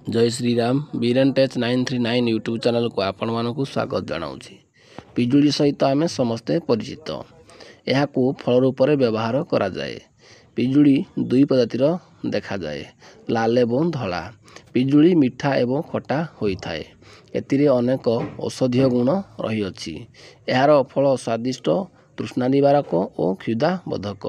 जय Shriram Biren टेच 939 YouTube channel को आपण मानक स्वागत जनाऊँगी। पिजुली सहित आम समस्ते परिचित। यह फल रूप में व्यवहार करा जाए। पिजुली दुई प्रजातिर देखा जाए, लाल एवं धला। पिजुली मीठा एवं खटा होता है। एतिरे अनेक औषधीय गुण रही। यार फल स्वादिष्ट, तृष्णा निवारक और क्षुधा बोधक।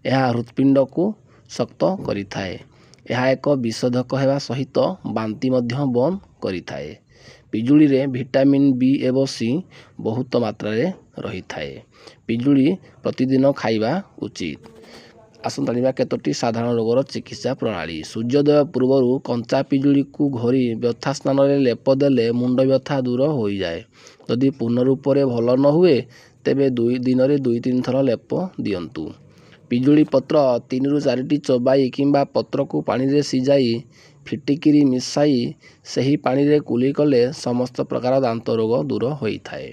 यह हृत्पिंड को शक्त करिथाए। यह एक विशोधक होगा सहित बांति मध्य बंद करिथाए। पिजुली रे विटामिन बी एवं सी बहुत मात्रा रे रही थाए। पिजुली प्रतिदिन खाइबा उचित। आसन जानिबा केतोटी साधारण रोगर चिकित्सा प्रणाली। सूर्योदय पूर्व कंचा पिजुली को घोरी व्यथा स्नान रे लेप देले मुंड व्यथा दूर हो जाए। यदि पूर्ण रूप से भल न हुए तेबे 2 दिन रे 2-3 थर लेप दियंतु। पिजुली पत्र 3 ରୁ 4ଟି चबाई किंबा पत्र को पानी रे सिजाई फिटिकिरी मिसाई सही पानी रे कुली कले समस्त प्रकार दांत रोग दूर होता है।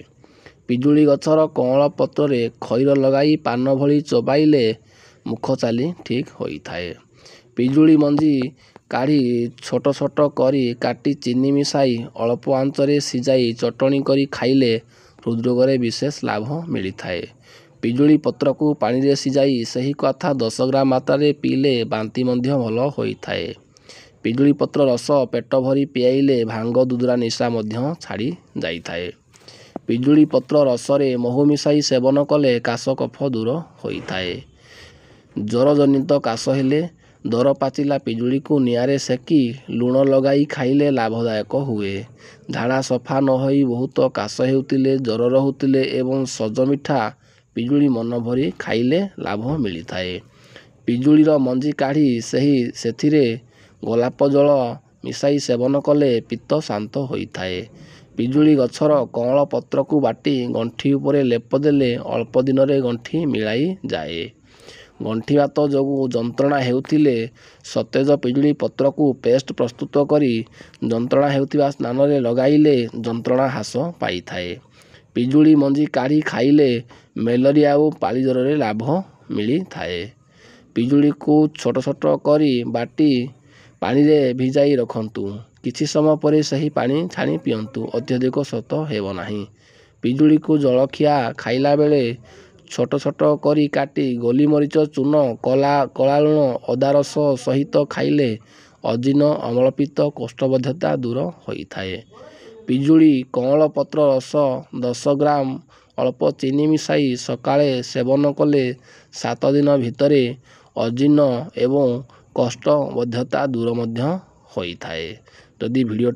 पिजुली गछर कअँल पत्र रे खैर लगाई पान भली चबाइले मुख चाली ठीक होता है। पिजुली मंजी काढ़ी छोट छोट करी काटी चीनी मिसाई अल्प आंच रे सिजाई चटणी करी खाइले हृदरोग रे विशेष लाभ मिलता है। पिजुली पत्र को पानी रे सिजाई सही कथा 10 ग्राम मात्रा रे पीले बांति मध्य भल होता है। पिजुली पत्र रस पेट भरी पियाइले भांग दुदुरा निशा मध्य छाड़ी जाता है। पिजुली पत्र रस रे महू मिसाई सेवन कले काश कफ दूर होता है। ज्वर जनित काश हेले दर पाचिला पिजुली को निआरे सेकी लुण लगाई खाइले लाभदायक हुए। झाड़ा सफा न होई बहुत काश हेउतिले ज्वर रहुतिले एवं सज मिठा पिजुली मन भरी खाइले लाभ मिलता है। पिजुली मंजी काढ़ी सेथिरे गोलाप जल मिसाई सेवन कले पित्त शांत होता है। पिजुली गछर कअँल पत्र को बाटी गंठी उपरे लेप देले अल्प दिन रे गंठी मिलाई जाए। गंठी बात जो जंत्रणा हेउथिले सतेज पिजुली पत्र को पेस्ट प्रस्तुत करी जंत्रणा हेउथिबा स्नान रे लगाइले जंत्रणा ह्रास पाई थाए। पिजुली मंजी काढ़ी खाइले मेलेरिया और पाली ज्वर रे लाभ मिली थाए। पिजुली को छोट छोट करी बाटी पानी रे भिजाई रखंतु। किछि समय परे सही पानी छाणी पियंतु। अत्यधिक सत हेब नाही। पिजुली को जलखिया खाइला बेले छोट छोट करी काटी गोली मरीच चून कला लुण अदा रस सहित खाइले अजीर्ण अम्लपित्त कोष्ठबद्धता दूर होता है। पिजुली कअँल पत्र रस 10 ग्राम अल्प चीनी मिसाई सकाळे सेवन कले 7 दिन भितरे अजीर्ण एवं कोष्ठबद्धता दूर मध्य होता है। यदि वीडियो